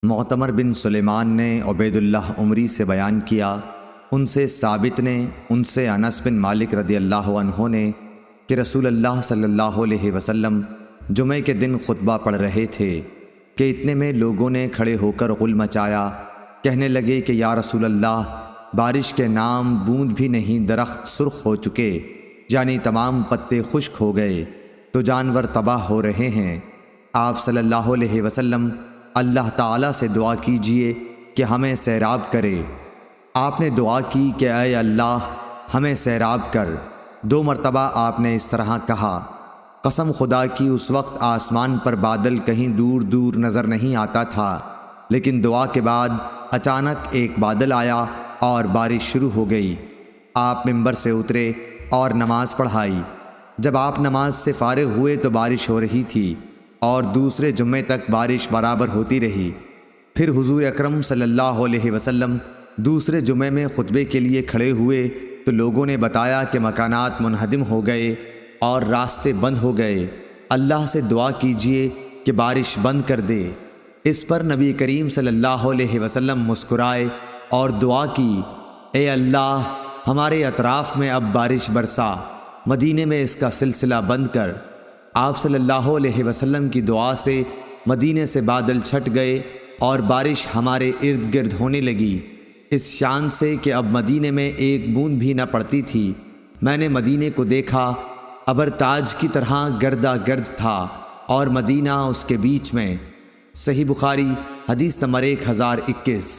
معتمر بن سلیمان نے عبید اللہ عمری سے بیان کیا، ان سے ثابت نے، ان سے انس بن مالک رضی اللہ عنہ نے کہ رسول اللہ صلی اللہ علیہ وسلم جمعہ کے دن خطبہ پڑھ رہے تھے کہ اتنے میں لوگوں نے کھڑے ہو کر غل مچایا، کہنے لگے کہ یا رسول اللہ، بارش کے نام بوند بھی نہیں، درخت سرخ ہو چکے، یعنی تمام پتے خشک ہو گئے تو جانور تباہ ہو رہے ہیں۔ آپ صلی اللہ علیہ وسلم اللہ تعالیٰ سے دعا کیجئے کہ ہمیں سیراب کرے۔ آپ نے دعا کی کہ اے اللہ ہمیں سیراب کر۔ 2 مرتبہ آپ نے اس طرح کہا۔ قسم خدا کی اس وقت آسمان پر بادل کہیں دور دور نظر نہیں آتا تھا، لیکن دعا کے بعد اچانک ایک بادل آیا اور بارش شروع ہو گئی۔ آپ ممبر سے اترے اور نماز پڑھائی۔ جب آپ نماز سے فارغ ہوئے تو بارش ہو رہی تھی اور دوسرے جمعے تک بارش برابر ہوتی رہی۔ پھر حضور اکرم صلی اللہ علیہ وسلم دوسرے جمعے میں خطبے کے لیے کھڑے ہوئے تو لوگوں نے بتایا کہ مکانات منہدم ہو گئے اور راستے بند ہو گئے، اللہ سے دعا کیجئے کہ بارش بند کر دے۔ اس پر نبی کریم صلی اللہ علیہ وسلم مسکرائے اور دعا کی، اے اللہ ہمارے اطراف میں اب بارش برسا، مدینے میں اس کا سلسلہ بند کر۔ آپ صلی اللہ علیہ وسلم کی دعا سے مدینے سے بادل چھٹ گئے اور بارش ہمارے ارد گرد ہونے لگی، اس شان سے کہ اب مدینے میں ایک بوند بھی نہ پڑتی تھی۔ میں نے مدینے کو دیکھا، ابر تاج کی طرح گردا گرد تھا اور مدینہ اس کے بیچ میں۔ صحیح بخاری حدیث نمبر 1021۔